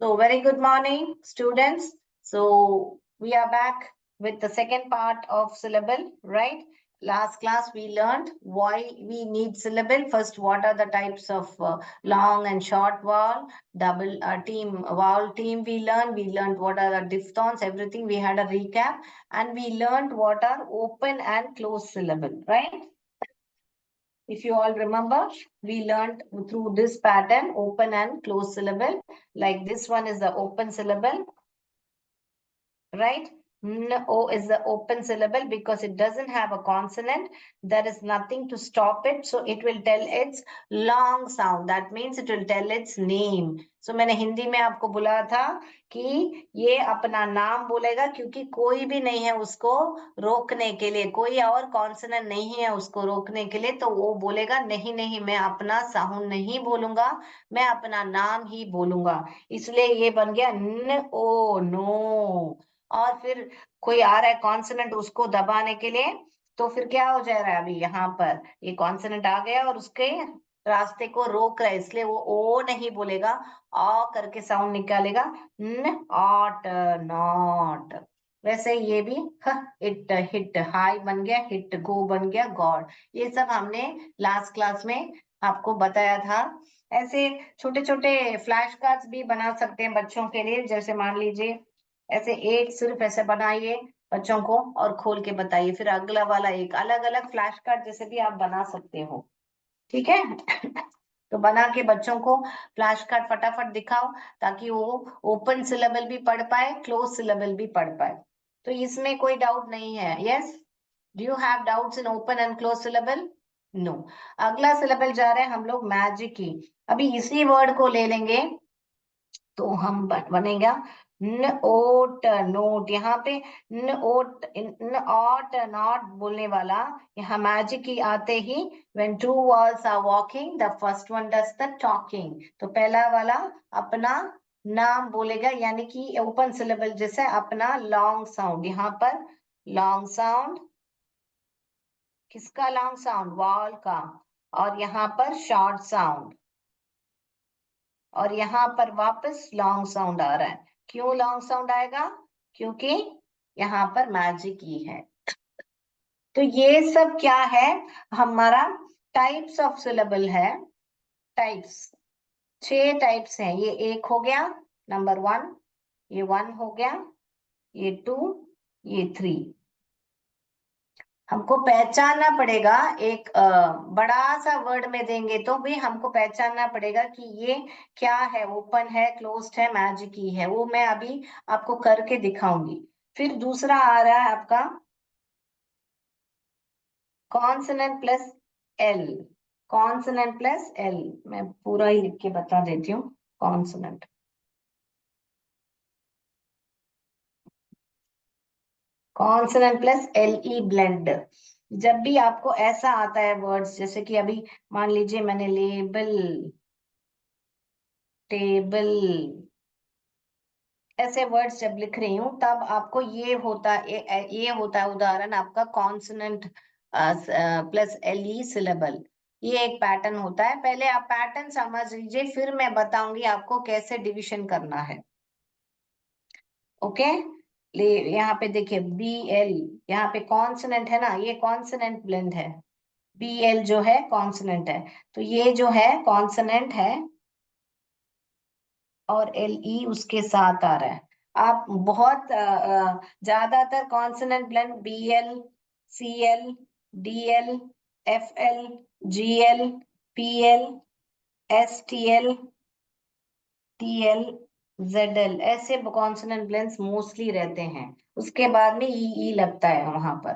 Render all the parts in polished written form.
So very good morning, students. So we are back with the second part of syllable, right? Last class we learned why we need syllable. First, what are the types of long and short vowel, double team, vowel team we learned. We learned what are the diphthongs, everything. We had a recap and we learned what are open and closed syllable, right? If you all remember, we learned through this pattern, open and closed syllable. Like this one is the open syllable, right? O is the open syllable because it doesn't have a consonant. There is nothing to stop it. So it will tell its long sound. That means it will tell its name. So मैंने हिंदी में आपको बोला था कि ये अपना नाम बोलेगा क्योंकि कोई भी नहीं है उसको रोकने के लिए, कोई और कॉन्सोनेंट नहीं है उसको रोकने के लिए, तो वो बोलेगा नहीं नहीं मैं अपना साउंड नहीं बोलूंगा, मैं अपना नाम ही बोलूंगा। इसलिए ये बन गया न ओ नो। और फिर कोई आ रहा है कॉन्सोनेंट उसको दबाने के लिए, तो फिर क्या हो जा रहा है, अभी यहाँ पर ये कॉन्सोनेंट आ गया और उसके रास्ते को रोक रहा है, इसलिए वो ओ नहीं बोलेगा, आ करके साउंड निकालेगा, न ऑट नॉट। वैसे ये भी इट हिट हाई बन गया, हिट गो बन गया गॉड। ये सब हमने लास्ट क्लास में आपको बताया था। ऐसे छोटे छोटे फ्लैश कार्ड्स भी बना सकते हैं बच्चों के लिए। जैसे मान लीजिए ऐसे एक सिर्फ ऐसे बनाइए बच्चों को और खोल के बताइए, फिर अगला वाला एक अलग अलग फ्लैश कार्ड जैसे भी आप बना सकते हो, ठीक है। तो बना के बच्चों को फ्लैश कार्ड फटाफट दिखाओ ताकि वो ओपन सिलेबल भी पढ़ पाए, क्लोज सिलेबल भी पढ़ पाए। तो इसमें कोई डाउट नहीं है। Yes, do you have doubts in open and close syllable? No. अगला सिलेबल जा रहे हैं हम लोग मैजिक की। अभी इसी वर्ड को ले लेंगे तो हम बनेगा न ओट नोट। यहाँ पे न ओट न ऑट नॉट बोलने वाला, यहाँ मैजिक ही आते ही when two words are walking the first one does the talking। तो पहला वाला अपना नाम बोलेगा, यानी कि ओपन सिलेबल जैसे अपना लॉन्ग साउंड। यहाँ पर लॉन्ग साउंड, किसका लॉन्ग साउंड? वॉल का। और यहाँ पर शॉर्ट साउंड, और यहाँ पर वापस लॉन्ग साउंड आ रहा है। क्यों लॉन्ग साउंड आएगा? क्योंकि यहाँ पर मैजिक ही है। तो ये सब क्या है? हमारा टाइप्स ऑफ सिलेबल है। टाइप्स 6 टाइप्स हैं। ये एक हो गया नंबर 1, ये 1 हो गया, ये 2, ये 3। हमको पहचानना पड़ेगा। एक बड़ा सा वर्ड में देंगे तो भी हमको पहचानना पड़ेगा कि ये क्या है, ओपन है, क्लोज्ड है, मैजिक की है। वो मैं अभी आपको करके दिखाऊंगी। फिर दूसरा आ रहा है आपका consonant plus L. Consonant plus L मैं पूरा ही लिख के बता देती हूँ। Consonant, consonant plus L E blend. जब भी आपको ऐसा आता है वर्ड्स, जैसे कि अभी मान लीजिए मैंने लेबल, टेबल, ऐसे वर्ड्स जब लिख रही हूँ तब आपको ये होता है उदाहरण आपका consonant plus L E syllable. ये एक पैटर्न होता है। पहले आप पैटर्न समझ लीजिए, फिर मैं बताऊंगी आपको कैसे डिवीजन करना है। ओके, ले यहाँ पे देखिए बी एल, यहाँ पे कॉन्सोनेंट है ना, ये कॉन्सोनेंट ब्लेंड है। बी एल जो है कॉन्सोनेंट है, तो ये जो है कॉन्सोनेंट है और एल ई उसके साथ आ रहा है। आप बहुत ज्यादातर consonant blend B L, C L, D L, F L, G L, P L, S T L, T L, Z L, ऐसे कॉन्सोनेंट ब्लेंड्स मोस्टली रहते हैं। उसके बाद में ई लगता है वहां पर।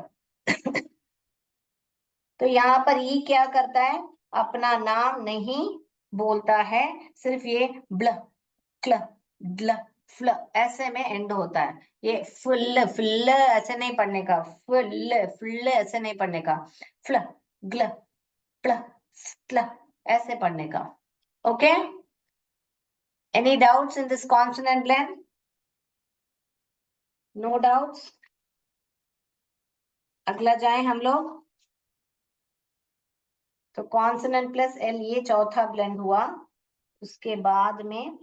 तो यहाँ पर ई क्या करता है? अपना नाम नहीं बोलता है, सिर्फ ये ब्ल, क्ल, ड्ल, फ्ल ऐसे में एंड होता है। ये फुल फुल ऐसे नहीं पढ़ने का, फुल फुल ऐसे नहीं पढ़ने का, फ्ल, ग्ल, प्ल, स्ल ऐसे पढ़ने का। Okay, any doubts in this consonant blend? No doubts. अगला जाए हम लोग। तो कॉन्सोनेंट प्लस एल ये चौथा ब्लेंड हुआ। उसके बाद में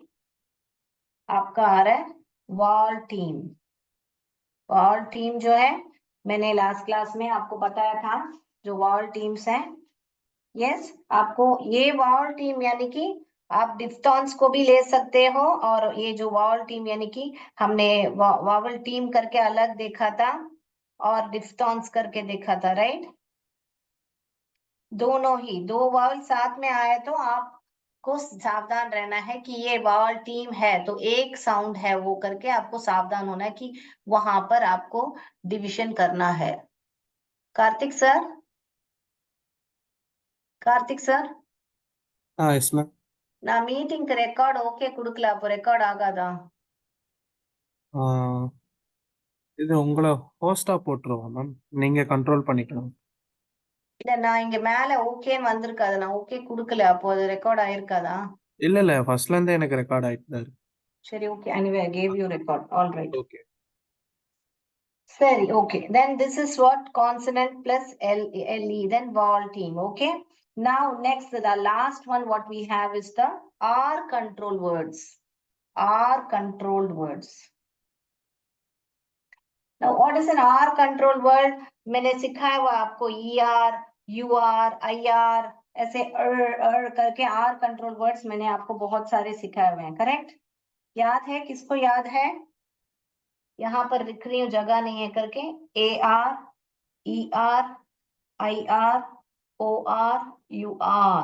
आपका आ रहा है वॉल टीम। वॉल टीम जो है, मैंने लास्ट क्लास में आपको बताया था, जो वॉल टीम्स हैं। यस, आपको ये वॉल टीम यानी कि आप डिफ्थॉन्स को भी ले सकते हो, और ये जो वॉल टीम यानी कि हमने वावल टीम करके अलग देखा था और डिफ्थॉन्स करके देखा था, राइट। दोनों ही दो वावल साथ में आए तो आपको सावधान रहना है कि ये वावल टीम है तो एक साउंड है वो करके आपको सावधान होना है कि वहां पर आपको डिविजन करना है। Kartik sir, Kartik sir, yes ma'am. நான் மீட்டிங்க்கு ரெக்கார்ட் ஓகே கொடுக்கல, அப்போ ரெக்கார்ட் ஆகாதா? இது உங்களை ஹோஸ்டா போட்டுருவோம் மேம், நீங்க கண்ட்ரோல் பண்ணிக்கலாம். இல்ல, நான் இங்க மேல ஓகேன்னு வந்திருக்காது, நான் ஓகே கொடுக்கல, அப்போ அது ரெக்கார்ட் ஆயிருக்காதா? இல்ல இல்ல, ஃபர்ஸ்ட்ல இருந்தே எனக்கு ரெக்கார்ட் ஆயிட்டு தான் இருக்கு. சரி, okay, anyway I gave you record, all right. Okay. Sorry, okay. Then this is what consonant plus LE, then vowel team. Okay. Now next, the last one what we have is the R control words. R controlled words. Now what is an R control word? मैंने सिखाया हुआ आपको ER, UR, IR, ऐसे करके R control words मैंने आपको बहुत सारे सिखाए हुए हैं, करेक्ट? याद है? किसको याद है? यहाँ पर लिख रही हूँ, जगह नहीं है करके। AR, ER, IR, OR, UR,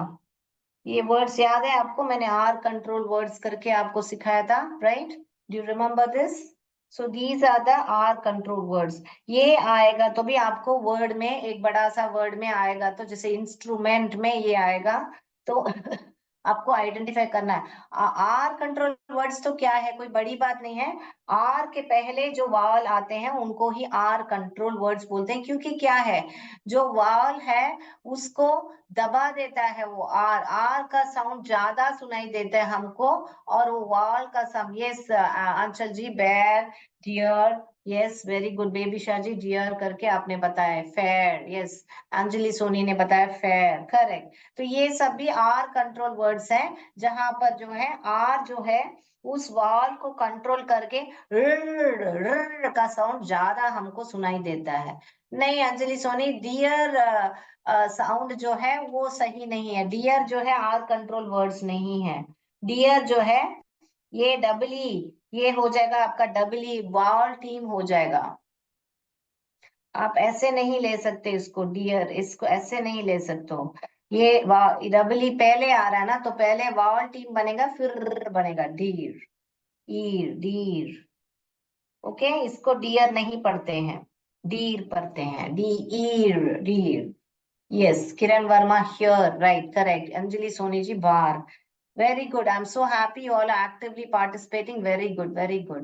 ये वर्ड्स याद है आपको? मैंने आर कंट्रोल वर्ड्स करके आपको सिखाया था, right? Do you remember this? So these are the R control words. ये आएगा तो भी आपको वर्ड में, एक बड़ा सा वर्ड में आएगा तो जैसे इंस्ट्रूमेंट में ये आएगा तो आपको आइडेंटिफाई करना है। आर कंट्रोल वर्ड्स तो क्या है, कोई बड़ी बात नहीं है। आर के पहले जो वावल आते हैं उनको ही आर कंट्रोल वर्ड्स बोलते हैं, क्योंकि क्या है, जो वावल है उसको दबा देता है वो आर, आर का साउंड ज्यादा सुनाई देता है हमको, और वो वावल का साउंड। यस अंशल जी, बेर, dear, yes very good Baby Shah ji, dear करके आपने बताया, फेयर, यस अंजलि सोनी ने बताया फेयर, करेक्ट। तो ये सब भी आर कंट्रोल वर्ड्स हैं, जहां पर जो है आर जो है उस वाल को कंट्रोल करके का साउंड ज्यादा हमको सुनाई देता है। नहीं अंजलि सोनी, डियर साउंड जो है वो सही नहीं है, डियर जो है आर कंट्रोल वर्ड्स नहीं है। डियर जो है ये डबली, ये हो जाएगा आपका डबली, वाल टीम हो जाएगा। आप ऐसे नहीं ले सकते इसको, डियर, इसको ऐसे नहीं ले सकते हो। ये डबली पहले आ रहा है ना, तो पहले वाल टीम बनेगा फिर बनेगा डीर, ईर, डीर। ओके, इसको डियर नहीं पढ़ते हैं, डीर पढ़ते हैं, D eer, deer. Yes Kiran Verma here, right, correct. Anjali Soni ji बार, very good, I'm so happy you all are actively participating, very good, very good.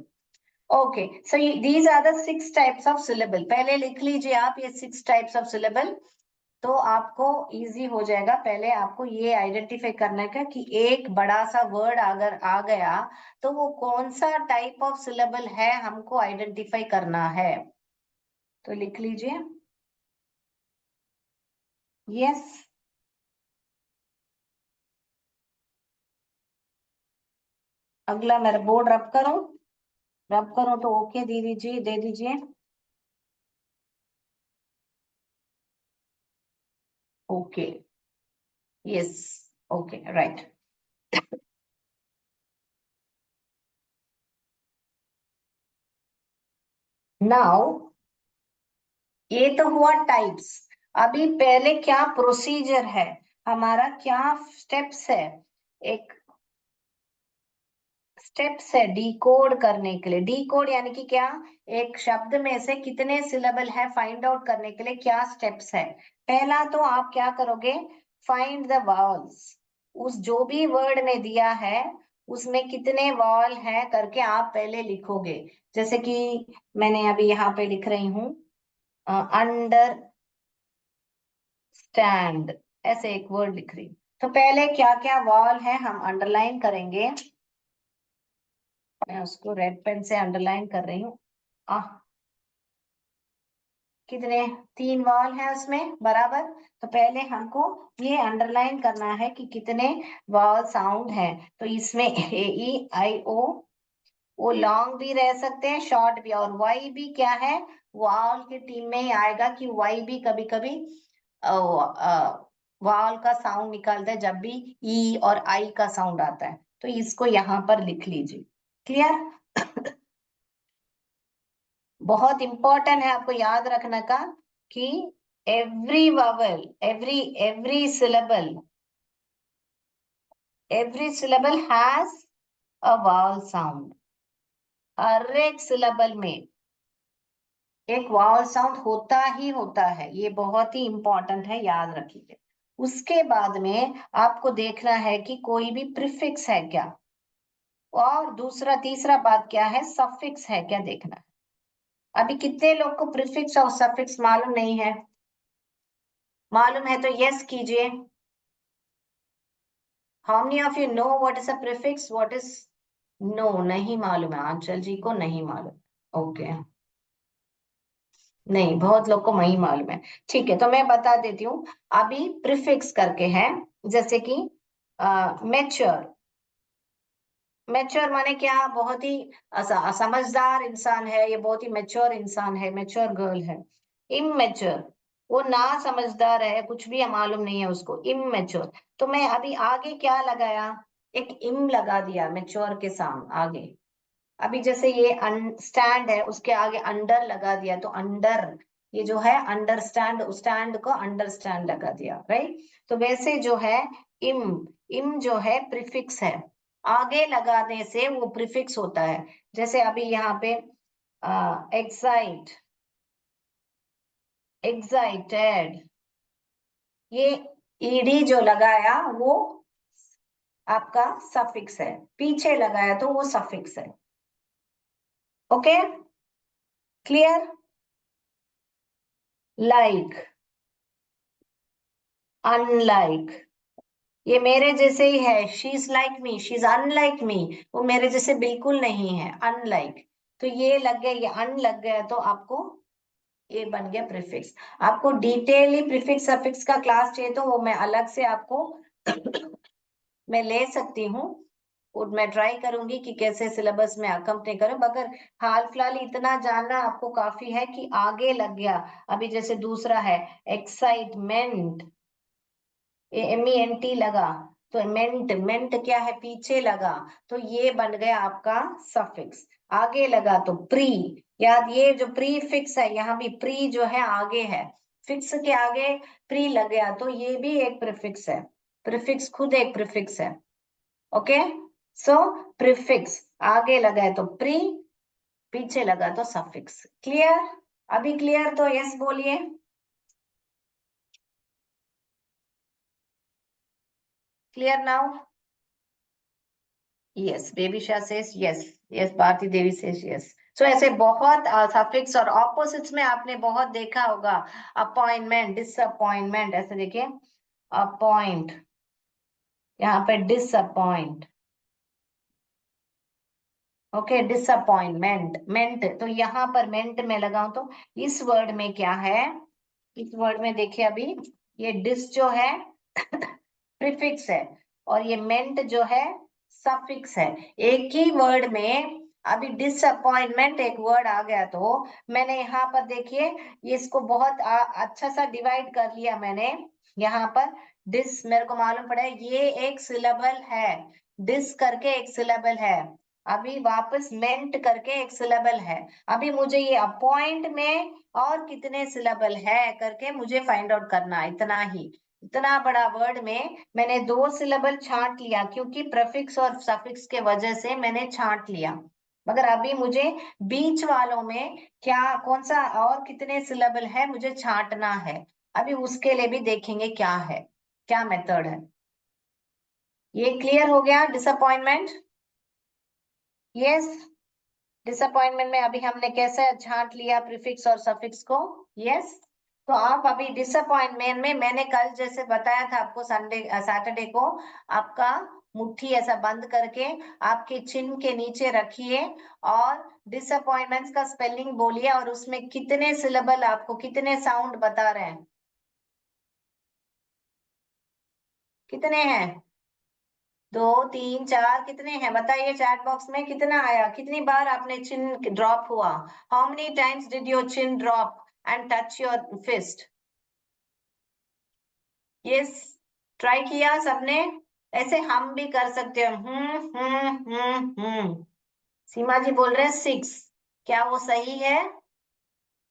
Okay, so these are the 6 types of syllable, पहले लिख लीजिए आप ये 6 types of syllable, तो आपको easy हो जाएगा। पहले आपको ये आइडेंटिफाई करना है कि एक बड़ा सा वर्ड अगर आ गया तो वो कौन सा टाइप ऑफ सिलेबल है, हमको आइडेंटिफाई करना है। तो लिख लीजिए, यस। अगला मेरा बोर्ड रब करो, रब करो तो ओके दे दीजिए, दे दीजिए। Okay, yes, okay, right. Now ये तो हुआ टाइप्स। अभी पहले क्या प्रोसीजर है हमारा, क्या स्टेप्स है, एक स्टेप्स है डिकोड करने के लिए। डिकोड यानी कि क्या, एक शब्द में से कितने सिलेबल है फाइंड आउट करने के लिए क्या स्टेप्स है। पहला तो आप क्या करोगे, फाइंड द वावल्स, उस जो भी वर्ड में दिया है उसमें कितने वावल है करके आप पहले लिखोगे। जैसे कि मैंने अभी यहाँ पे लिख रही हूँ अंडर स्टैंड, ऐसे एक वर्ड लिख रही हूँ, तो पहले क्या क्या वावल है हम अंडरलाइन करेंगे। मैं उसको रेड पेन से अंडरलाइन कर रही हूँ। कितने, 3 वावल है उसमें बराबर, तो पहले हमको ये अंडरलाइन करना है कि कितने वावल साउंड है। तो इसमें ए ई आई ओ वो लॉन्ग भी रह सकते हैं, शॉर्ट भी। और वाई भी क्या है, वावल की टीम में ही आएगा कि वाई भी कभी कभी वावल का साउंड निकालता है जब भी ई और आई का साउंड आता है। तो इसको यहाँ पर लिख लीजिए। क्लियर? बहुत इंपॉर्टेंट है आपको याद रखने का कि every vowel, every syllable has a vowel sound। हर एक सिलेबल में एक वावल साउंड होता ही होता है, ये बहुत ही इंपॉर्टेंट है, याद रखिए। उसके बाद में आपको देखना है कि कोई भी प्रीफिक्स है क्या, और दूसरा तीसरा बात क्या है, सफिक्स है क्या देखना है। अभी कितने लोग को प्रीफिक्स और सफिक्स मालूम नहीं है? मालूम है तो यस कीजिए। How many of you know what is a prefix, what is? No, नहीं मालूम है, आंचल जी को नहीं मालूम। ओके, नहीं, बहुत लोग को नहीं मालूम है। ठीक है, तो मैं बता देती हूँ। अभी प्रीफिक्स करके है, जैसे कि मैच्योर। मैच्योर माने क्या, बहुत ही समझदार इंसान है, ये बहुत ही मैच्योर इंसान है, मैच्योर गर्ल है। इमैच्योर, वो ना समझदार है, कुछ भी मालूम नहीं है उसको, इमैच्योर। तो मैं अभी आगे क्या लगाया, एक इम लगा दिया मैच्योर के सामने आगे। अभी जैसे ये स्टैंड है, उसके आगे अंडर लगा दिया, तो अंडर, ये जो है अंडरस्टैंड, स्टैंड को अंडरस्टैंड लगा दिया, राइट? तो वैसे जो है इम, इम जो है प्रीफिक्स है, आगे लगाने से वो प्रीफिक्स होता है। जैसे अभी यहाँ पे एक्साइट, एक्साइटेड, ये ईडी जो लगाया वो आपका सफिक्स है, पीछे लगाया तो वो सफिक्स है। Okay, clear? लाइक, अनलाइक, ये मेरे जैसे ही है, she is like me, she is unlike me, वो मेरे जैसे बिल्कुल नहीं है, अनलाइक। तो ये लग गया, ये अन लग गया, तो आपको ये बन गया प्रीफिक्स। आपको डिटेयली प्रीफिक्स सफिक्स का क्लास चाहिए तो वो मैं अलग से आपको मैं ले सकती हूँ, और मैं ट्राई करूंगी कि कैसे सिलेबस में अकम्पनी करूं, मगर हाल फिलहाल इतना जानना आपको काफी है कि आगे लग गया। अभी जैसे दूसरा है एक्साइटमेंट, MENT लगा, तो मेंट, मेंट क्या है, पीछे लगा, तो ये बन गया आपका सफिक्स। आगे लगा तो प्री, याद, ये जो प्री फिक्स है, यहाँ भी प्री जो है आगे है, फिक्स के आगे प्री लग गया, तो ये भी एक प्रीफिक्स है, प्रीफिक्स खुद एक प्रीफिक्स है। ओके, सो प्रीफिक्स आगे लगा है तो प्री, पीछे लगा तो सफिक्स। क्लियर? अभी क्लियर तो यस बोलिए। Clear now? Yes, Babisha says yes. Yes, Bharti Devi says yes. So ऐसे बहुत सफिक्स और ऑपोजिट्स में आपने बहुत देखा होगा। अपॉइंटमेंट, डिसअपॉइंटमेंट, ऐसे देखिए, अपॉइंट, यहाँ पे डिसअपॉइंट। ओके, डिसअपॉइंटमेंट, मेंट, तो यहाँ पर मेंट में लगाऊं तो इस वर्ड में क्या है, इस वर्ड में देखिए अभी, ये डिस जो है प्रीफिक्स है, और ये मेंट जो है सफिक्स है। एक ही वर्ड में अभी डिसअपॉइंटमेंट एक वर्ड आ गया, तो मैंने यहाँ पर देखिए, ये इसको बहुत अच्छा सा डिवाइड कर लिया मैंने। यहाँ पर डिस मेरे को मालूम पड़ा है, ये एक सिलेबल है, डिस करके एक सिलेबल है, अभी वापस मेंट करके एक सिलेबल है। अभी मुझे ये अपॉइंट में और कितने सिलेबल है करके मुझे फाइंड आउट करना है, इतना ही। इतना बड़ा वर्ड में मैंने 2 सिलेबल छांट लिया, क्योंकि प्रीफिक्स और सफिक्स के वजह से मैंने छांट लिया। मगर अभी मुझे बीच वालों में क्या, कौन सा और कितने सिलेबल है मुझे छांटना है। अभी उसके लिए भी देखेंगे क्या है, क्या मेथड है। ये क्लियर हो गया? Disappointment, yes. डिसअपॉइंटमेंट में अभी हमने कैसे छांट लिया प्रीफिक्स और सफिक्स को, यस। तो आप अभी डिसअपॉइंटमेंट में मैंने कल जैसे बताया था आपको, संडे सैटरडे को, आपका मुट्ठी ऐसा बंद करके आपके चिन्ह के नीचे रखिए, और डिसअपॉइंटमेंट का स्पेलिंग बोलिए, और उसमें कितने सिलेबल, आपको कितने साउंड बता रहे हैं, कितने हैं? 2 3 4 कितने हैं बताइए चैट बॉक्स में, कितना आया, कितनी बार आपने चिन ड्रॉप हुआ, how many times did your chin drop and touch your fist? Yes, try किया सबने? ऐसे हम भी कर सकते हो। सीमा जी बोल रहे हैं 6, क्या वो सही है?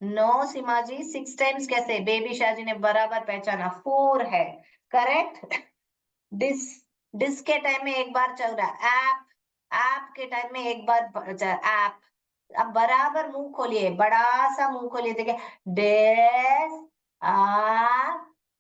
नो सीमा जी, 6 टाइम्स कैसे? बेबी शाह जी ने बराबर पहचाना, 4 है करेक्ट। डिस डिस के टाइम में एक बार चल रहा है, ऐप ऐप के टाइम में एक बार ऐप। अब बराबर मुंह खोलिए, बड़ा सा मुंह खोलिए, देखिए, डेस आ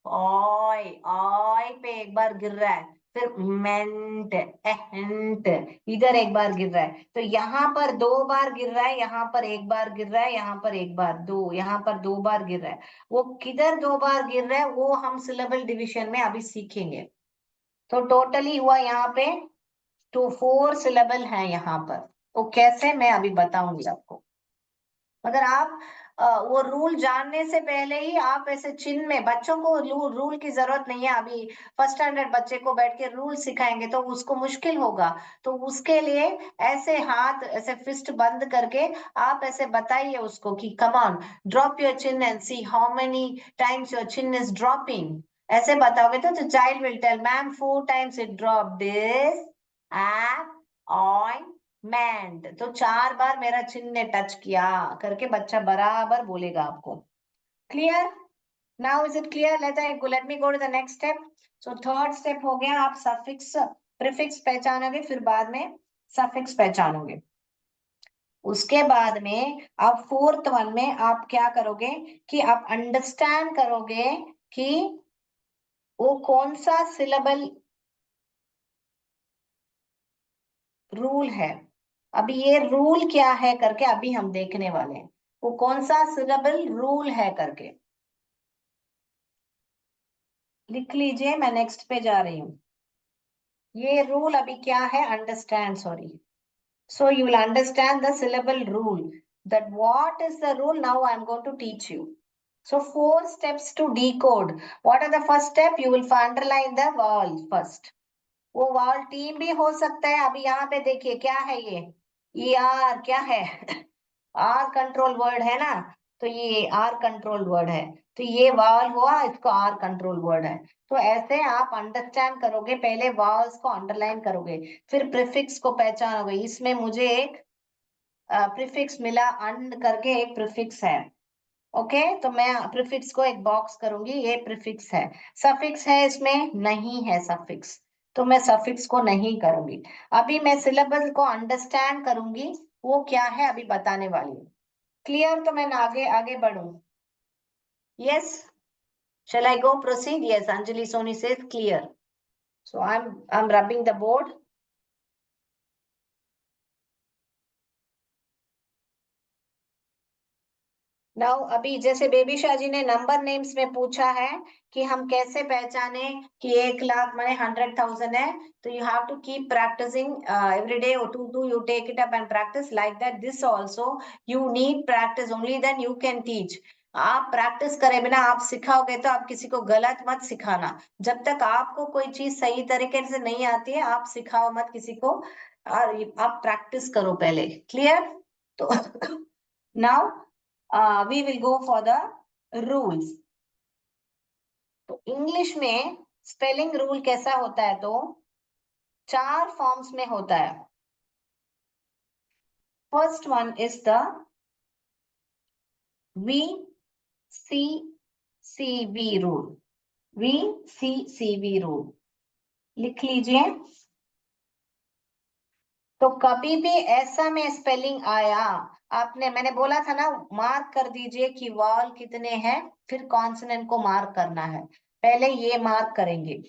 ऑय, ऑय पे एक बार गिर रहा है, फिर मेंट एंट इधर एक बार गिर रहा है, तो यहाँ पर 2 बार गिर रहा है, यहाँ पर एक बार गिर रहा है, यहाँ पर एक बार, 2 यहाँ पर 2 बार गिर रहा है। वो किधर 2 बार गिर रहा है वो हम सिलेबल डिवीजन में अभी सीखेंगे। तो टोटली हुआ यहाँ पे 4 सिलेबल है यहाँ पर। तो कैसे, मैं अभी बताऊंगी आपको। मगर आप वो रूल जानने से पहले ही आप ऐसे चिन्ह में, बच्चों को रूल की जरूरत नहीं है अभी। फर्स्ट स्टैंडर्ड बच्चे को बैठ के रूल सिखाएंगे तो उसको मुश्किल होगा, तो उसके लिए ऐसे हाथ ऐसे फिस्ट बंद करके आप ऐसे बताइए उसको कि come on, drop your chin and see how many times your chin is dropping. ऐसे बताओगे तो child will tell ma'am 4 times it drop this एप ऑन मैंड, तो 4 बार मेरा चिन्ह ने टच किया करके बच्चा बराबर बोलेगा आपको। Clear? Now is it clear? Let me go to the next step. So third step हो गया, आप सफिक्स प्रीफिक्स पहचानोगे, फिर बाद में सफिक्स पहचानोगे। उसके बाद में आप फोर्थ वन में आप क्या करोगे कि आप अंडरस्टैंड करोगे कि वो कौन सा सिलेबल रूल है। अभी ये रूल क्या है करके अभी हम देखने वाले हैं, वो कौन सा सिलेबल रूल है करके लिख लीजिए। मैं नेक्स्ट पे जा रही हूँ। ये रूल अभी क्या है, understand, sorry, so you will understand the syllable rule, that what is the rule. Now I am going to teach you. So 4 steps to decode. What are the first step? You will underline the vowel first. वो वाल team भी हो सकता है। अभी यहाँ पे देखिए क्या है, ये आर क्या है? आर कंट्रोल वर्ड है ना, तो ये आर कंट्रोल वर्ड है, तो ये वावल हुआ, इसको आर कंट्रोल वर्ड है। तो ऐसे आप अंडरस्टैंड करोगे, पहले वावल्स को अंडरलाइन करोगे, फिर प्रीफिक्स को पहचानोगे। इसमें मुझे एक प्रीफिक्स मिला, अंड करके एक प्रीफिक्स है, ओके, तो मैं प्रीफिक्स को एक बॉक्स करूंगी, ये प्रीफिक्स है। सफिक्स है इसमें? नहीं है सफिक्स, तो मैं सफिक्स को नहीं करूंगी। अभी मैं सिलेबस को अंडरस्टैंड करूंगी, वो क्या है अभी बताने वाली हूँ। क्लियर? तो मैं आगे आगे बढ़ूं? Yes, shall I go proceed? Yes, Anjali Soni says clear. So I'm rubbing the board. Now अभी जैसे बेबी शाह जी ने नंबर नेम्स में पूछा है कि हम कैसे पहचाने कि 1 लाख माने 100,000 है, तो you have to keep practising every day, और to you take it up and practise like that. This also you need practice, only then you can teach. आप प्रैक्टिस करे बिना आप सिखाओगे तो आप किसी को गलत मत सिखाना। जब तक आपको कोई चीज सही तरीके से नहीं आती है आप सिखाओ मत किसी को, और आप प्रैक्टिस करो पहले। क्लियर? तो now we will go for the rules. तो इंग्लिश में स्पेलिंग रूल कैसा होता है, तो 4 फॉर्म्स में होता है। First one is the VCCV rule. VCCV rule लिख लीजिए। तो कभी भी ऐसा में स्पेलिंग आया, आपने, मैंने बोला था ना, मार्क कर दीजिए कि वॉल कितने हैं, फिर कॉन्सोनेंट को मार्क करना है, पहले ये मार्क करेंगे।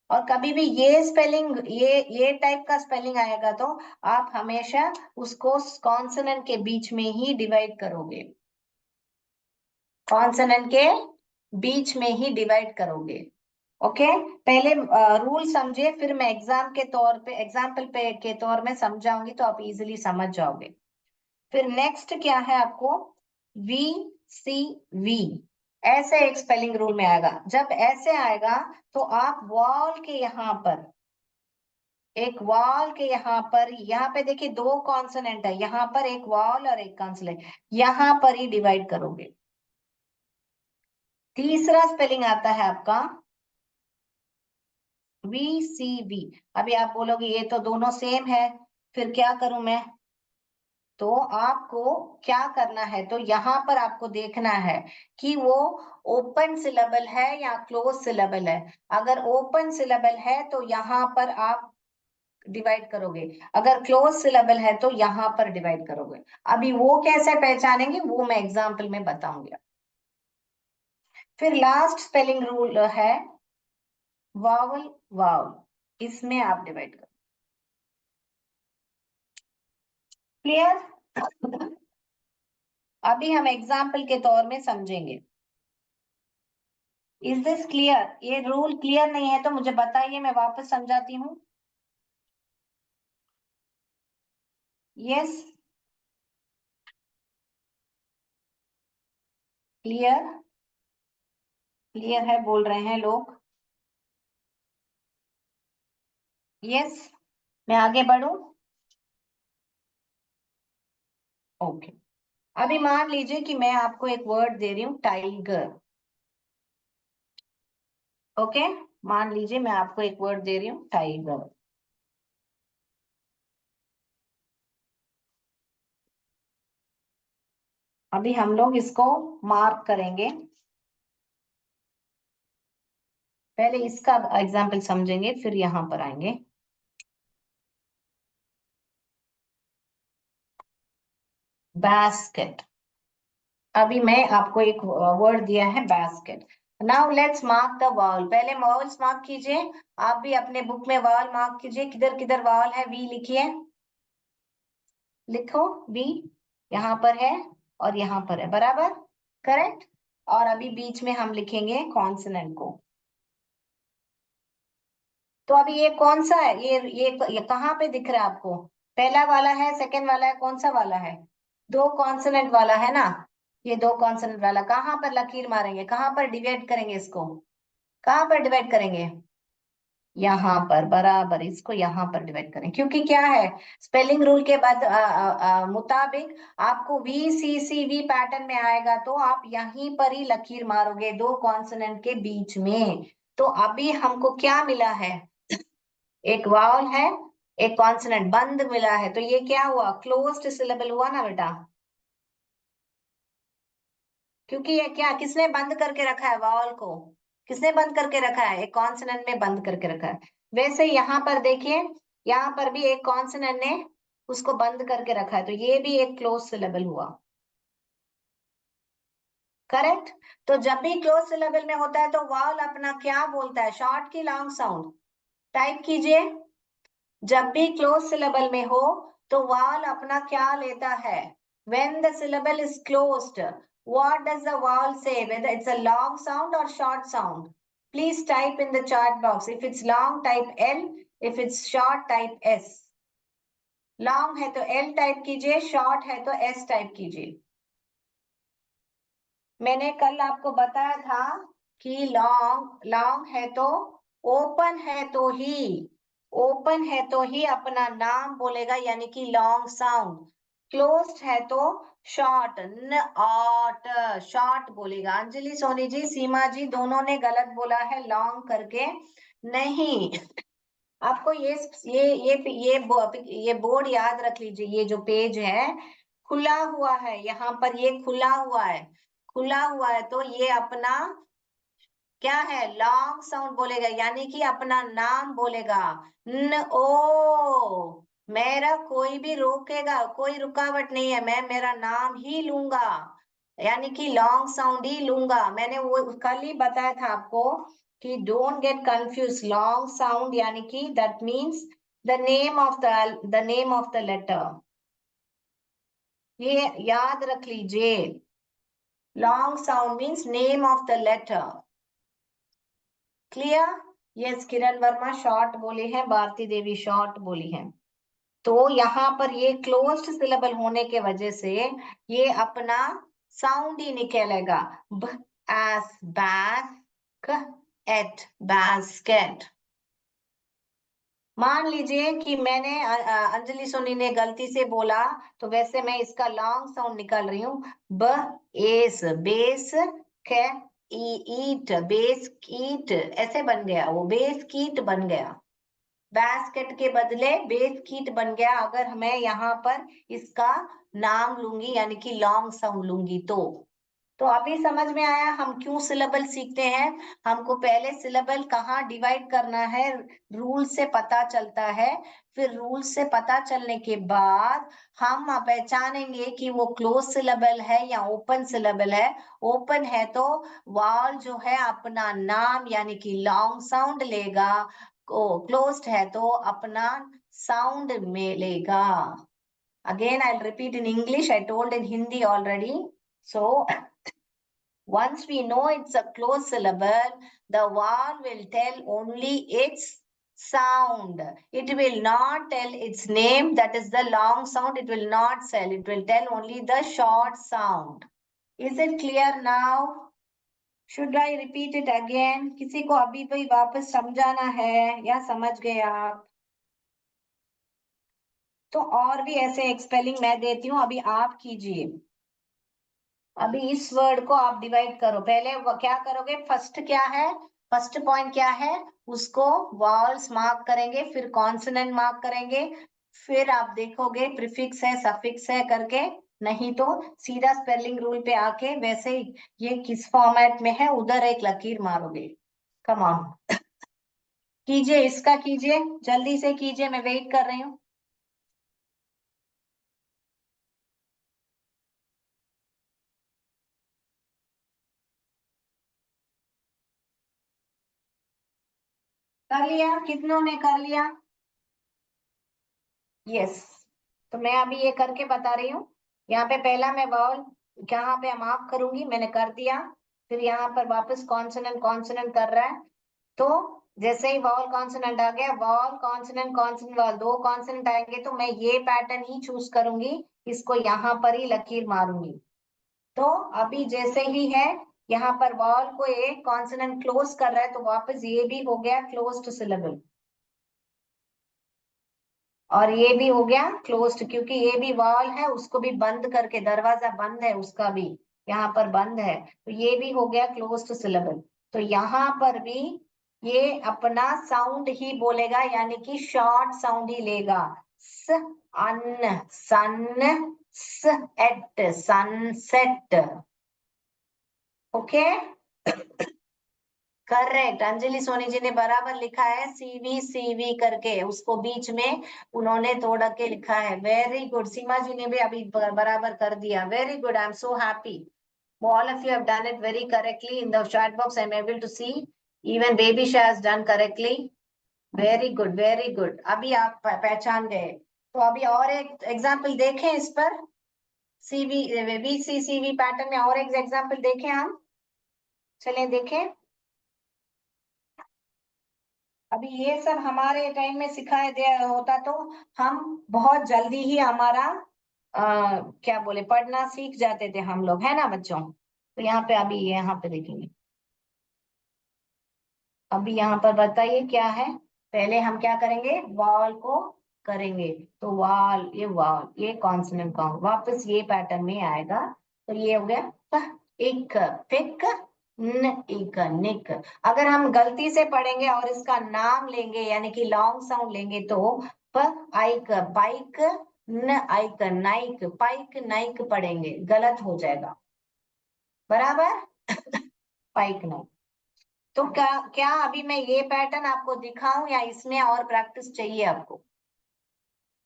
और कभी भी ये स्पेलिंग, ये टाइप का स्पेलिंग आएगा तो आप हमेशा उसको कॉन्सोनेंट के बीच में ही डिवाइड करोगे, कॉन्सोनेंट के बीच में ही डिवाइड करोगे। ओके, पहले रूल समझिए, फिर मैं एग्जाम के तौर पे, एग्जाम्पल पे के तौर में समझाऊंगी तो आप इजीली समझ जाओगे। फिर नेक्स्ट क्या है आपको, VCV, ऐसे एक स्पेलिंग रूल में आएगा। जब ऐसे आएगा तो आप वॉल के यहाँ पर एक वॉल के यहाँ पे देखिए 2 कॉन्सोनेंट है, यहाँ पर एक वॉल और एक कॉन्सोनेंट, यहाँ पर ही डिवाइड करोगे। तीसरा स्पेलिंग आता है आपका VCV। अभी आप बोलोगे ये तो दोनों सेम है, फिर क्या करूं मैं? तो आपको क्या करना है, तो यहाँ पर आपको देखना है कि वो ओपन सिलेबल है या क्लोज सिलेबल है। अगर ओपन सिलेबल है तो यहाँ पर आप डिवाइड करोगे, अगर क्लोज सिलेबल है तो यहाँ पर डिवाइड करोगे। अभी वो कैसे पहचानेंगे वो मैं एग्जाम्पल में बताऊंगी। फिर लास्ट स्पेलिंग रूल है वावल वावल, इसमें आप डिवाइड करो। क्लियर? अभी हम एग्जाम्पल के तौर में समझेंगे। Is this clear? ये रूल क्लियर नहीं है तो मुझे बताइए, मैं वापस समझाती हूँ। Yes, clear? क्लियर है बोल रहे हैं लोग। यस, मैं आगे बढ़ूं? ओके। अभी मान लीजिए कि मैं आपको एक वर्ड दे रही हूँ टाइगर। ओके, मान लीजिए मैं आपको एक वर्ड दे रही हूँ टाइगर। अभी हम लोग इसको मार्क करेंगे, पहले इसका एग्जाम्पल समझेंगे फिर यहाँ पर आएंगे। बास्केट। अभी मैं आपको एक वर्ड दिया है basket. Now let's mark the wall. पहले वॉल्स मार्क कीजिए, आप भी अपने बुक में वॉल मार्क कीजिए। किधर किधर वॉल है वी लिखिए, लिखो वी, यहाँ पर है और यहाँ पर है, बराबर, करेक्ट। और अभी बीच में हम लिखेंगे कॉन्सोनेंट को। तो अभी ये कौन सा है, ये कहाँ पे दिख रहा है आपको? पहला वाला है, सेकंड वाला है, कौन सा वाला है? 2 कॉन्सोनेंट वाला है ना। ये 2 कॉन्सोनेंट वाला कहाँ पर लकीर मारेंगे, कहाँ पर डिवाइड करेंगे इसको? कहाँ पर डिवाइड करेंगे? यहाँ पर, बराबर, इसको यहाँ पर डिवाइड करें, क्योंकि क्या है, स्पेलिंग रूल के बाद मुताबिक आपको VCCV पैटर्न में आएगा तो आप यहीं पर ही लकीर मारोगे 2 कॉन्सोनेंट के बीच में। तो अभी हमको क्या मिला है? एक वावल है, एक कॉन्सोनेंट बंद मिला है, तो ये क्या हुआ? क्लोज्ड सिलेबल हुआ ना बेटा। क्योंकि ये क्या, किसने बंद करके रखा है वावल को? किसने बंद करके रखा है? एक कॉन्सोनेंट ने बंद करके रखा है। वैसे यहाँ पर देखिए, यहाँ पर भी एक कॉन्सोनेंट ने उसको बंद करके रखा है, तो ये भी एक क्लोज सिलेबल हुआ, करेक्ट। तो जब भी क्लोज सिलेबल में होता है तो वावल अपना क्या बोलता है, शॉर्ट की लॉन्ग साउंड? टाइप कीजिए। जब भी क्लोज सिलेबल में हो तो वावल अपना क्या लेता है? when the syllable is closed, what does the vowel say, whether it's a long sound or short sound? Please type in the chat box. If it's long, type L. if it's short, type S. Long है तो L type कीजिए, short है तो S type कीजिए। मैंने कल आपको बताया था कि लॉन्ग लॉन्ग है तो ओपन है तो ही, ओपन है तो ही अपना नाम बोलेगा, यानी कि लॉन्ग साउंड। क्लोज्ड है तो शॉर्ट, नॉट, शॉर्ट बोलेगा। अंजलि, सोनी जी, सीमा जी, दोनों ने गलत बोला है लॉन्ग करके, नहीं। आपको ये बोर्ड याद रख लीजिए, ये जो पेज है खुला हुआ है, यहाँ पर ये खुला हुआ है, खुला हुआ है तो ये अपना क्या है, लॉन्ग साउंड बोलेगा, यानी कि अपना नाम बोलेगा। न ओ, मेरा कोई भी रोकेगा, कोई रुकावट नहीं है, मैं मेरा नाम ही लूंगा, यानी कि लॉन्ग साउंड ही लूंगा। मैंने वो कल ही बताया था आपको कि don't get confuse, long sound यानी कि that means the name of the letter, ये याद रख लीजिए। Long sound means name of the letter. Clear? Yes, Kiran Verma short बोली है, भारती देवी शॉर्ट बोली है। तो यहाँ पर ये क्लोज्ड सिलेबल होने के वजह से ये अपना साउंड ही निकलेगा, ब एस बैक एट बास्केट। मान लीजिए कि मैंने अंजलि सोनी ने गलती से बोला, तो वैसे मैं इसका लॉन्ग साउंड निकाल रही हूँ। ब एस बेस क ईट बेस कीट, ऐसे बन गया, वो बेस कीट बन गया। बास्केट के बदले बेस कीट बन गया अगर मैं यहाँ पर इसका नाम लूंगी, यानी कि लॉन्ग साउंड लूंगी तो अभी समझ में आया हम क्यों सिलेबल सीखते हैं। हमको पहले सिलेबल कहाँ डिवाइड करना है, रूल से पता चलता है। फिर रूल से पता चलने के बाद हम पहचानेंगे कि वो क्लोज सिलेबल है या ओपन सिलेबल है। ओपन है तो वाल जो है अपना नाम यानी कि लॉन्ग साउंड लेगा, क्लोज्ड है तो अपना साउंड में लेगा। Again, I'll repeat in English. I told in Hindi already. So once we know it's a closed syllable, the vowel will tell only its sound. It will not tell its name, that is the long sound. It will not tell. It will tell only the short sound. Is it clear now? Should I repeat it again? किसी को अभी भी वापस समझाना है या समझ गए आप? तो और भी ऐसे एक स्पेलिंग मैं देती हूँ, अभी आप कीजिए। अभी इस वर्ड को आप डिवाइड करो। पहले वो क्या करोगे, फर्स्ट क्या है, फर्स्ट पॉइंट क्या है, उसको वॉल्स मार्क करेंगे, फिर कॉन्सोनेंट मार्क करेंगे, फिर आप देखोगे प्रीफिक्स है सफिक्स है करके, नहीं तो सीधा स्पेलिंग रूल पे आके वैसे ही ये किस फॉर्मेट में है उधर एक लकीर मारोगे। कम ऑन कीजिए, इसका कीजिए, जल्दी से कीजिए, मैं वेट कर रही हूँ। कर लिया, कितनों ने कर लिया? यस। तो मैं अभी ये करके बता रही हूँ। यहाँ पे पहला मैं वावल यहाँ पे मार्क करूंगी, मैंने कर दिया। फिर यहाँ पर वापस कॉन्सोनेंट कॉन्सोनेंट कर रहा है, तो जैसे ही वावल कॉन्सोनेंट आ गया, वावल कॉन्सोनेंट कॉन्सोनेंट वावल, दो कॉन्सोनेंट आएंगे तो मैं ये पैटर्न ही चूज करूंगी, इसको यहाँ पर ही लकीर मारूंगी। तो अभी जैसे ही है, यहाँ पर वावल को एक कॉन्सोनेंट क्लोज कर रहा है, तो वापस ये भी हो गया क्लोज्ड सिलेबल, और ये भी हो गया क्लोज्ड, क्योंकि ये भी वॉल है, उसको भी बंद करके, दरवाजा बंद है उसका भी, यहाँ पर बंद है, तो ये भी हो गया क्लोज्ड सिलेबल। तो यहाँ पर भी ये अपना साउंड ही बोलेगा, यानी कि शॉर्ट साउंड ही लेगा। स un sun, s at sunset. Okay, correct. Anjali Soni ji ने बराबर लिखा है, सीवी करके, उसको बीच में उन्होंने तोड़ के लिखा है। Very good. सीमा जी ने भी अभी बराबर कर दिया। Very good, I am so happy. All of you have done it very correctly in the chat box. I am able to see even Baby Shah has done correctly. Very good very good, अभी आप पहचान गए। तो अभी और एक example देखें इस पर, सीवी बीसी सीवी पैटर्न में और एक एग्जाम्पल देखें हम। चलें देखें। अभी ये सब हमारे टाइम में सिखाया दिया होता तो हम बहुत जल्दी ही हमारा क्या बोले, पढ़ना सीख जाते थे हम लोग, है ना बच्चों। तो यहाँ पे अभी यहाँ पे देखेंगे। अभी यहाँ पर बताइए क्या है। पहले हम क्या करेंगे, वॉल को करेंगे, तो वाल ये कॉन्सोनेंट का वापस ये पैटर्न में आएगा। तो ये हो गया एक पिक न एक निक। अगर हम गलती से पढ़ेंगे और इसका नाम लेंगे यानी कि लॉन्ग साउंड लेंगे, तो प आइक बाइक, न आइक नाइक, पाइक नाइक पढ़ेंगे, गलत हो जाएगा। बराबर पाइक नाइक। तो क्या क्या अभी मैं ये पैटर्न आपको दिखाऊं या इसमें और प्रैक्टिस चाहिए आपको?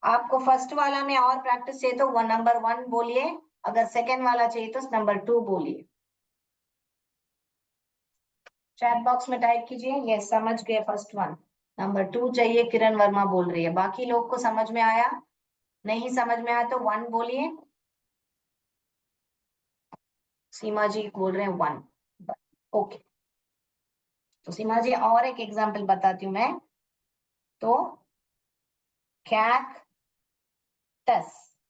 आपको फर्स्ट वाला में और प्रैक्टिस चाहिए तो नंबर 1 बोलिए, अगर सेकेंड वाला चाहिए तो नंबर 2 बोलिए। चैट बॉक्स में टाइप कीजिए, ये समझ गए फर्स्ट वन। नंबर 2 चाहिए, किरण वर्मा बोल रही है। बाकी लोग को समझ में आया? नहीं समझ में आया तो 1 बोलिए। सीमा जी बोल रहे हैं 1। ओके, तो सीमा जी और एक एग्जाम्पल बताती हूँ मैं। तो कैक्टस,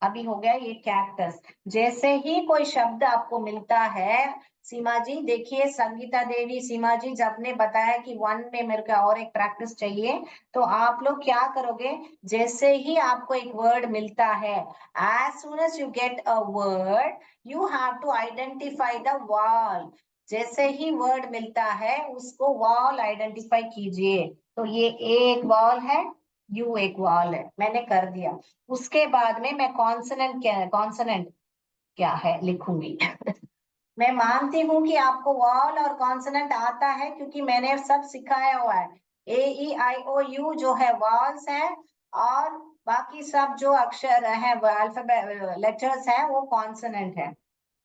अभी हो गया ये कैक्टस। जैसे ही कोई शब्द आपको मिलता है, सीमा जी देखिए, संगीता देवी, सीमा जी जब ने बताया कि 1 में मेरे को और एक प्रैक्टिस चाहिए, तो आप लोग क्या करोगे, जैसे ही आपको एक वर्ड मिलता है, as soon as you get a word, you have to identify the vowel। जैसे ही वर्ड मिलता है उसको वॉल आइडेंटिफाई कीजिए। तो ये एक वॉल है, यू एक वॉल है, मैंने कर दिया। उसके बाद में मैं कॉन्सोनेंट क्या है लिखूंगी। मैं मानती हूं कि आपको वॉल और कॉन्सोनेंट आता है, क्योंकि मैंने सब सिखाया हुआ है। ए ई आई ओ यू जो है वॉल्स है, और बाकी सब जो अक्षर है अल्फाबेट लेटर्स है वो कॉन्सोनेंट है।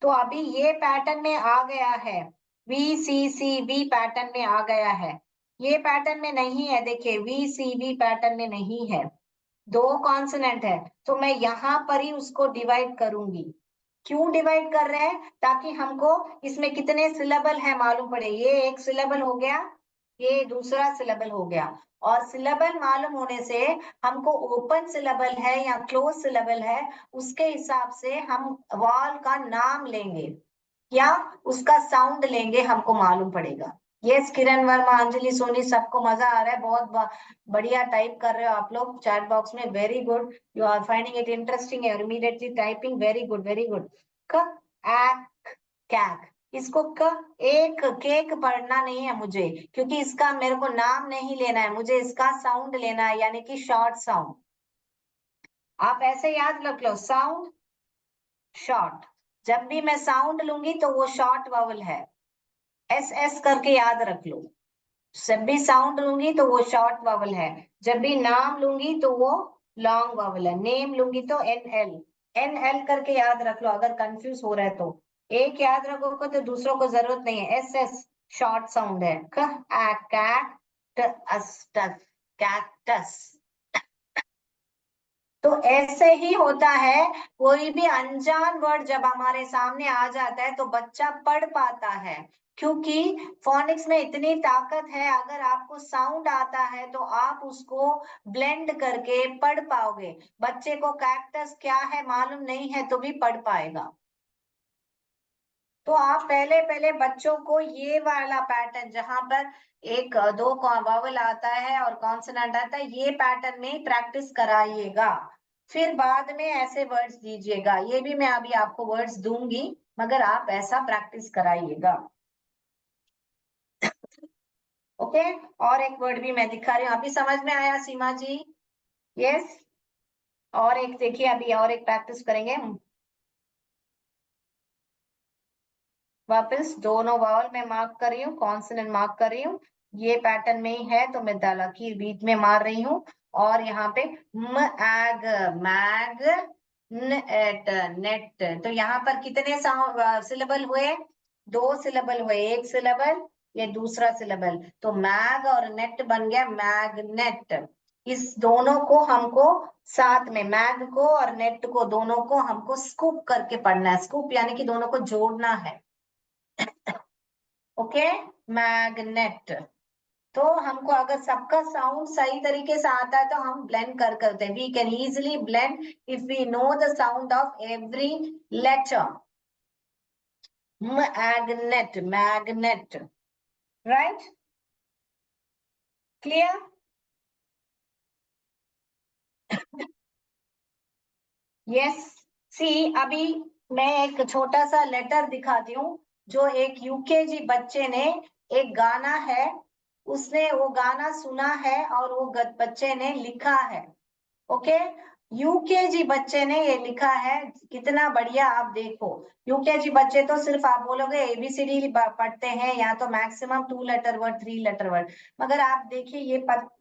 तो अभी ये पैटर्न में आ गया है, V C C V pattern में आ गया है। ये पैटर्न में नहीं है, देखिए वी सी वी पैटर्न में नहीं है, दो कॉन्सोनेंट है, तो मैं यहाँ पर ही उसको डिवाइड करूंगी। क्यों डिवाइड कर रहे हैं, ताकि हमको इसमें कितने सिलेबल है मालूम पड़े। ये एक सिलेबल हो गया, ये दूसरा सिलेबल हो गया, और सिलेबल मालूम होने से हमको ओपन सिलेबल है या क्लोज सिलेबल है, उसके हिसाब से हम वॉल का नाम लेंगे या उसका साउंड लेंगे, हमको मालूम पड़ेगा। यस किरण वर्मा, अंजलि सोनी, सबको मजा आ रहा है, बहुत बढ़िया टाइप कर रहे हो आप लोग चैट बॉक्स में, very good, you are finding it interesting और immediately typing, very good very good. क ऐक कैक, इसको क एक केक पढ़ना नहीं है मुझे, क्योंकि इसका मेरे को नाम नहीं लेना है, मुझे इसका साउंड लेना है, यानी कि शॉर्ट साउंड। आप ऐसे याद रख लो, साउंड शॉर्ट, जब भी मैं साउंड लूंगी तो वो शॉर्ट वावल है, एस एस करके याद रख लो। जब भी साउंड लूंगी तो वो शॉर्ट वावल है, जब भी नाम लूंगी तो वो लॉन्ग वावल है, नेम लूंगी तो एन एल करके याद रख लो, अगर कंफ्यूज हो रहा है तो। एक याद रखोगे तो दूसरों को जरूरत नहीं है। एस एस शॉर्ट साउंड है, कैक्टस। तो ऐसे ही होता है, कोई भी अनजान वर्ड जब हमारे सामने आ जाता है तो बच्चा पढ़ पाता है, क्योंकि फोनिक्स में इतनी ताकत है, अगर आपको साउंड आता है तो आप उसको ब्लेंड करके पढ़ पाओगे। बच्चे को कैक्टस क्या है मालूम नहीं है तो भी पढ़ पाएगा। तो आप पहले पहले बच्चों को ये वाला पैटर्न, जहां पर एक दो वावल आता है और कॉन्सोनेंट आता है, ये पैटर्न में प्रैक्टिस कराइएगा, फिर बाद में ऐसे वर्ड्स दीजिएगा। ये भी मैं अभी आपको वर्ड्स दूंगी, मगर आप ऐसा प्रैक्टिस कराइएगा। ओके, और एक वर्ड भी मैं दिखा रही हूँ, अभी समझ में आया सीमा जी? यस, और एक देखिए, अभी और एक प्रैक्टिस करेंगे वापस। दोनों वावल में मार्क कर रही हूँ, कॉन्सोनेंट मार्क कर रही हूँ, ये पैटर्न में ही है तो मैं लकीर बीच में मार रही हूँ। और यहाँ पे मैग, मैग नेट नेट, तो यहाँ पर कितने सिलेबल हुए, दो सिलेबल हुए, एक सिलेबल ये दूसरा सिलेबल, तो मैग और नेट बन गया मैगनेट। इस दोनों को हमको साथ में, मैग को और नेट को, दोनों को हमको स्कूप करके पढ़ना है, स्कूप यानी कि दोनों को जोड़ना है। Okay, magnet. तो हमको अगर सबका साउंड सही तरीके से आता है तो हम ब्लेंड कर करते हैं, we can easily blend if we know the sound of every letter. Magnet, magnet, right, clear? Yes, see अभी मैं एक छोटा सा लेटर दिखाती हूँ, जो एक यूकेजी बच्चे ने, एक गाना है, उसने वो गाना सुना है और वो बच्चे ने लिखा है। ओके, यूकेजी बच्चे ने ये लिखा है, कितना बढ़िया, आप देखो। यूकेजी बच्चे तो सिर्फ आप बोलोगे एबीसीडी पढ़ते हैं, या तो maximum 2 letter word 3 letter word, मगर आप देखिए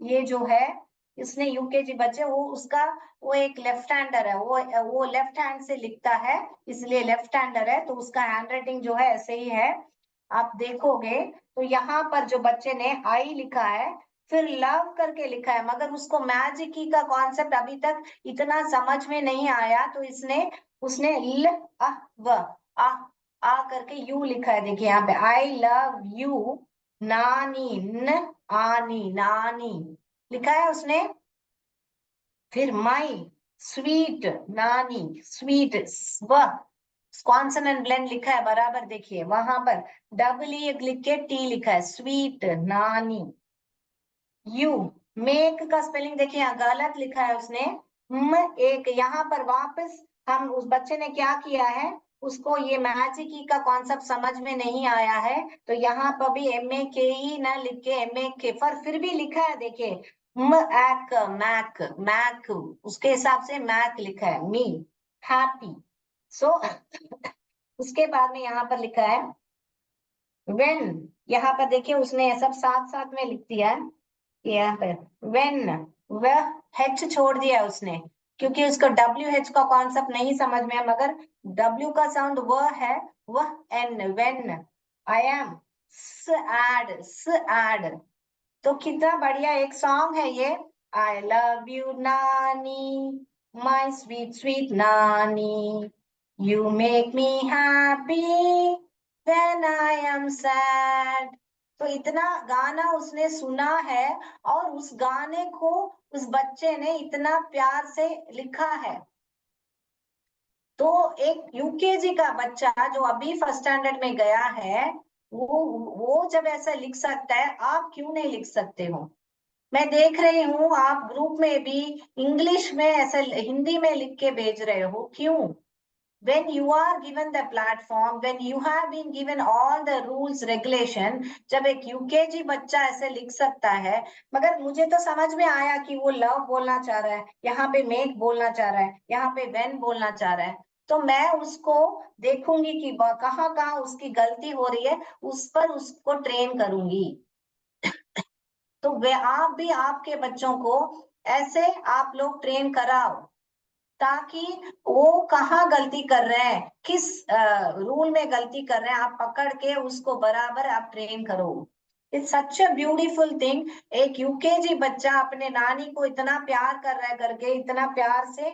ये जो है, इसने यूकेजी बच्चे, वो उसका, वो एक लेफ्ट हैंडर है, वो लेफ्ट हैंड से लिखता है, इसलिए लेफ्ट हैंडर है, तो उसका हैंड राइटिंग जो है ऐसे ही है। आप देखोगे तो यहाँ पर जो बच्चे ने आई लिखा है, फिर लव करके लिखा है, मगर उसको मैजिक की का कॉन्सेप्ट अभी तक इतना समझ में नहीं आया, तो इसने उसने ल अ व आ आ करके यू लिखा है, देखिए यहाँ पे, आई लव यू नानी, न आनी, नानी लिखा है उसने। फिर माई स्वीट, नानी, स्वीट, वह कॉन्सोनेंट ब्लेंड लिखा है बराबर, देखिए वहां पर डबल ई लिख के टी लिखा है, स्वीट, नानी। यू, मेक का स्पेलिंग देखिए यहाँ गलत लिखा है उसने, एक यहाँ पर वापस हम उस बच्चे ने क्या किया है, उसको ये मैजिक का कॉन्सेप्ट समझ में नहीं आया है, तो यहाँ पर भी MAKE ना लिख के MAK, पर फिर भी लिखा है देखिए मैक, मैक, मैक, उसके हिसाब से मैक लिखा है, मी, हैप्पी। सो उसके बाद में यहाँ पर लिखा है वेन, यहाँ पर देखिए उसने सब साथ साथ में लिख दिया है यहाँ पे, वेन, वह एच छोड़ दिया उसने, क्योंकि उसको WH का कॉन्सेप्ट नहीं समझ में है, मगर W का साउंड वह है, वह an, when, I am, sad, sad. तो कितना बढ़िया एक सॉन्ग है ये, आई लव यू नानी, माई स्वीट स्वीट नानी, you make me happy when I am sad. तो इतना गाना उसने सुना है, और उस गाने को उस बच्चे ने इतना प्यार से लिखा है। तो एक UKG का बच्चा जो अभी फर्स्ट स्टैंडर्ड में गया है, वो जब ऐसा लिख सकता है, आप क्यों नहीं लिख सकते हो? मैं देख रही हूँ आप ग्रुप में भी इंग्लिश में ऐसे हिंदी में लिख के भेज रहे हो, क्यों? When you are given the platform, when you have been given all the rules regulation, जब एक UKG बच्चा ऐसे लिख सकता है, मगर मुझे तो समझ में आया कि वो लव बोलना चाह रहा है, यहाँ पे मेक बोलना चाह रहा है, यहाँ पे वेन बोलना चाह रहा है, तो मैं उसको देखूंगी कि कहाँ कहाँ उसकी गलती हो रही है, उस पर उसको ट्रेन करूंगी। तो वे आप भी आपके बच्चों को ऐसे आप लोग ट्रेन कराओ, ताकि वो कहाँ गलती कर रहे हैं, किस रूल में गलती कर रहे हैं, आप पकड़ के उसको बराबर आप ट्रेन करो। It's such a beautiful thing. एक UKG बच्चा अपने नानी को इतना प्यार कर रहा है करके, इतना प्यार से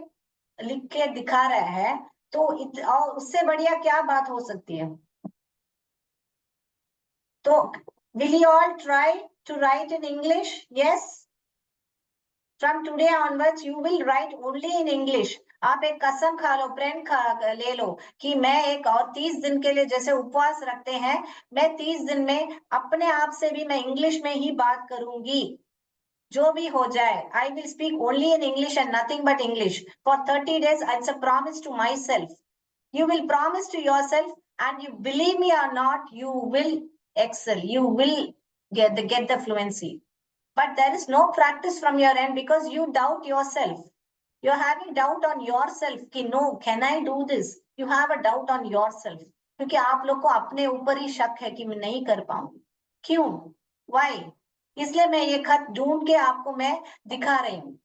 लिख के दिखा रहा है, तो और उससे बढ़िया क्या बात हो सकती है? तो will you all try to write in English? Yes. From today onwards you will write only in English. आप एक कसम खा लो, प्रण खा ले लो कि मैं एक और 30 दिन के लिए, जैसे उपवास रखते हैं, मैं 30 दिन में अपने आप से भी मैं इंग्लिश में ही बात करूंगी, जो भी हो जाए। I will speak only in English and nothing but English for 30 days. It's a promise to myself. You will promise to yourself, and you believe me or not, you will excel, you will get the fluency. But there is no practice from your end because you doubt yourself. You're having doubt on yourself कि no, can I do this? You have a doubt on yourself, क्योंकि आप लोग को अपने ऊपर ही शक है कि मैं नहीं कर पाऊंगी। क्यों? Why? इसलिए मैं ये खत ढूंढ के आपको मैं दिखा रही हूँ।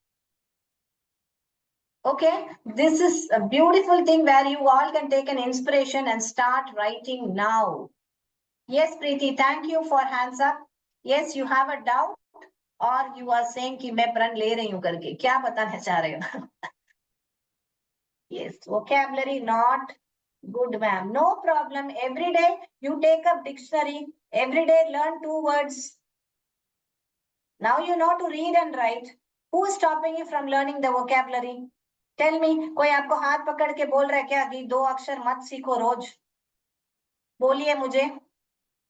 Okay, this is a beautiful thing where you all can take an inspiration and start writing now. Yes, Preeti, thank you for hands up. Yes, you have a doubt, और यू आर सेइंग कि मैं प्रण ले रही हूँ करके, क्या बताना चाह रहे हो? Yes, vocabulary not good, ma'am. No problem. Every day you take up dictionary. Every day learn 2 words. Now you know to read and write. Who is stopping you from learning the vocabulary? Tell me. कोई आपको हाथ पकड़ के बोल रहा है क्या कि 2 अक्षर मत सीखो रोज? बोलिए मुझे।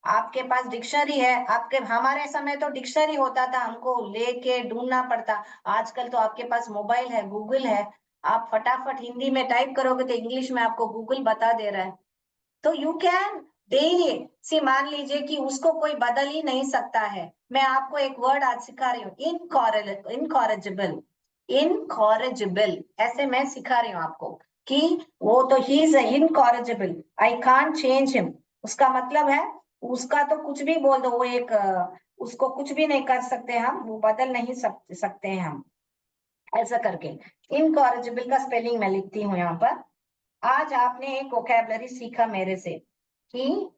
आपके पास डिक्शनरी है? आपके हमारे समय तो डिक्शनरी होता था, हमको लेके ढूंढना पड़ता। आजकल तो आपके पास मोबाइल है, गूगल है, आप फटाफट हिंदी में टाइप करोगे तो इंग्लिश में आपको गूगल बता दे रहा है। तो यू कैन डेली सी, मान लीजिए कि उसको कोई बदल ही नहीं सकता है। मैं आपको एक वर्ड आज सिखा रही हूँ, इनकॉरेजिबल, इनकॉरेजिबल, ऐसे मैं सिखा रही हूँ आपको कि वो तो ही is incorrigible, I can't change him. उसका मतलब है उसका तो कुछ भी बोल दो, वो एक उसको कुछ भी नहीं कर सकते हम, वो बदल नहीं सकते हैं हम, ऐसा करके। इनकॉरेजिबल का स्पेलिंग मैं लिखती हूँ यहाँ पर। आज आपने एक वोकैबुलरी सीखा मेरे से कि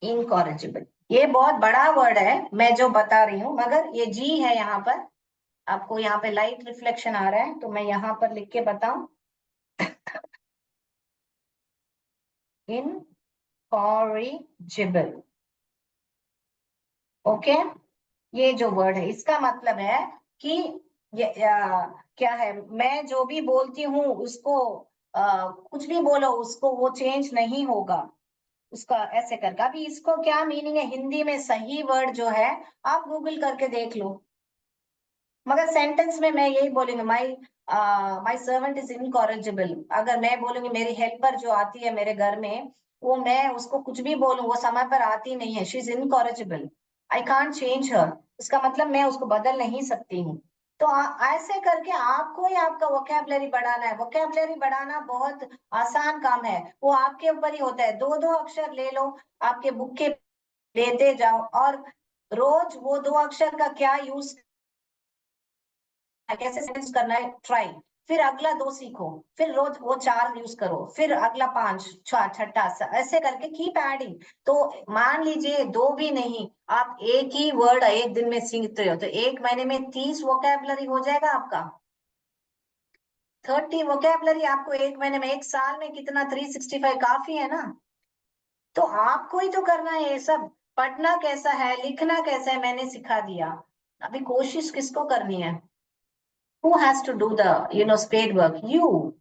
इनकॉरेजिबल, ये बहुत बड़ा वर्ड है मैं जो बता रही हूँ, मगर ये जी है यहाँ पर, आपको यहाँ पे लाइट रिफ्लेक्शन आ रहा है तो मैं यहाँ पर लिख के बताऊं, इनकॉरेजिबल। ओके, ये जो वर्ड है इसका मतलब है कि ये क्या है, मैं जो भी बोलती हूँ उसको कुछ भी बोलो उसको वो चेंज नहीं होगा उसका, ऐसे करके। अभी इसको क्या मीनिंग है हिंदी में सही वर्ड जो है, आप गूगल करके देख लो। मगर सेंटेंस में मैं यही बोलूंगी, माई सर्वेंट इज इनकॉरेजिबल। अगर मैं बोलूंगी मेरी हेल्पर जो आती है मेरे घर में, वो मैं उसको कुछ भी बोलूं वो समय पर आती नहीं है, she is incorrigible, I can't change her. इसका मतलब मैं उसको बदल नहीं सकती हूँ। तो ऐसे करके आपको ही आपका वोकैबुलरी बढ़ाना है। वोकैबुलरी बढ़ाना बहुत आसान काम है, वो आपके ऊपर ही होता है। दो दो अक्षर ले लो, आपके बुक के लेते जाओ, और रोज वो दो अक्षर का क्या यूज, कैसे सेंस करना है, ट्राई। फिर अगला दो सीखो, फिर रोज वो चार यूज करो, फिर अगला पांच, छठा, ऐसे करके कीप एडिंग। तो मान लीजिए दो भी नहीं, आप एक ही वर्ड एक दिन में सीखते हो, तो एक महीने में 30 वोकैबुलरी हो जाएगा आपका। 30 वोकैबुलरी आपको एक महीने में, एक साल में कितना, 365 काफी है ना। तो आपको ही तो करना है ये सब। पढ़ना कैसा है, लिखना कैसा है, मैंने सिखा दिया। अभी कोशिश किसको करनी है? Who has to do the, spade work? You.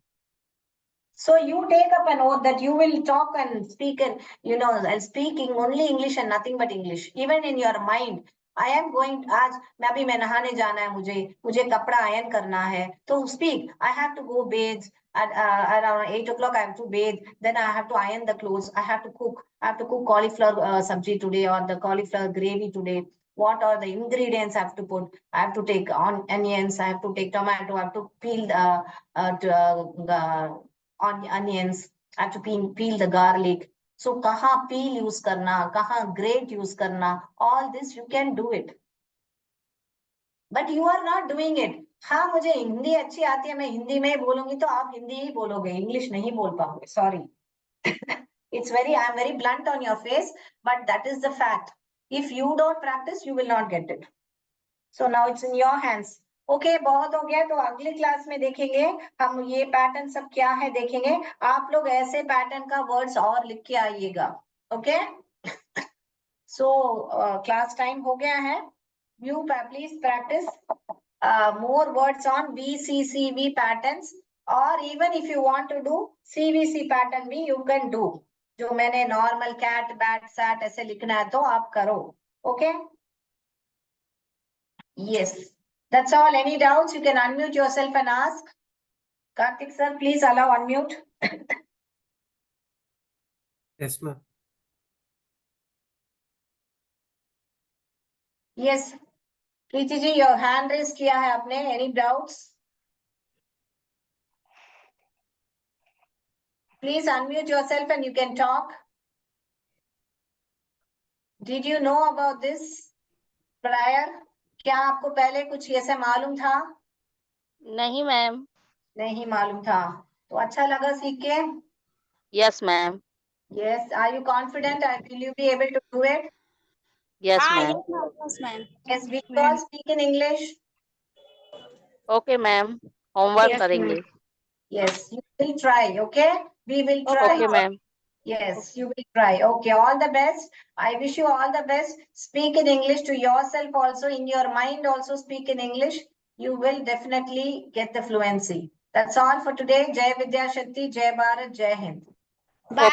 So you take up an oath that you will talk and speak and, and speaking only English and nothing but English. Even in your mind, I am going, आज मैं नहाने जाना है, मुझे कपड़ा ion करना है, तो speak. I have to go bathe at around 8 o'clock. I have to bathe. Then I have to iron the clothes. I have to cook. I have to cook cauliflower sabji today, or the cauliflower gravy today. What are the ingredients I have to put? I have to take onions. I have to take tomato. I have to peel onions. I have to peel the garlic. So kaha peel use karna, kaha grate use karna, all this you can do it. But you are not doing it. हाँ, मुझे हिंदी अच्छी आती है, मैं हिंदी में बोलूंगी तो आप हिंदी ही बोलोगे, इंग्लिश नहीं बोल पाओगे, sorry. I'm very blunt on your face, but that is the fact. If you don't practice, you will not get it. So now it's in your hands. Okay, बहुत हो गया, तो अगली क्लास में देखेंगे हम ये पैटर्न सब क्या है देखेंगे। आप लोग ऐसे पैटर्न का वर्ड्स और लिख के आइएगा। ओके, सो क्लास टाइम हो गया है। You please practice more words on VCCV patterns, or even if you want to do CVC pattern भी you can do। जो मैंने नॉर्मल कैट बैट सैट ऐसे लिखना है तो आप करो। Okay, yes, that's all. Any doubts, you can unmute yourself and ask. Karthik sir, please allow unmute. Yes, ma'am. Yes, Preeti ji, your hand raised किया है आपने। Any doubts? Please unmute yourself and you can talk. Did you know about this prior? क्या आपको पहले कुछ ऐसे मालूम था? नहीं मैम। नहीं मालूम था, तो अच्छा लगा सीख के। Yes ma'am. Yes, are you confident? Will you be able to do it? Yes ma'am. Yes, ma'am. Yes, we all speak in English. Okay ma'am, homework Yes, करेंगे। yes, you will try. Okay, we will try. Okay ma'am. Yes, you will try. Okay, all the best. I wish you all the best. Speak in English to yourself also, in your mind also speak in English. You will definitely get the fluency. That's all for today. Jai Vidya Shakti, Jai Bharat, Jai Hind.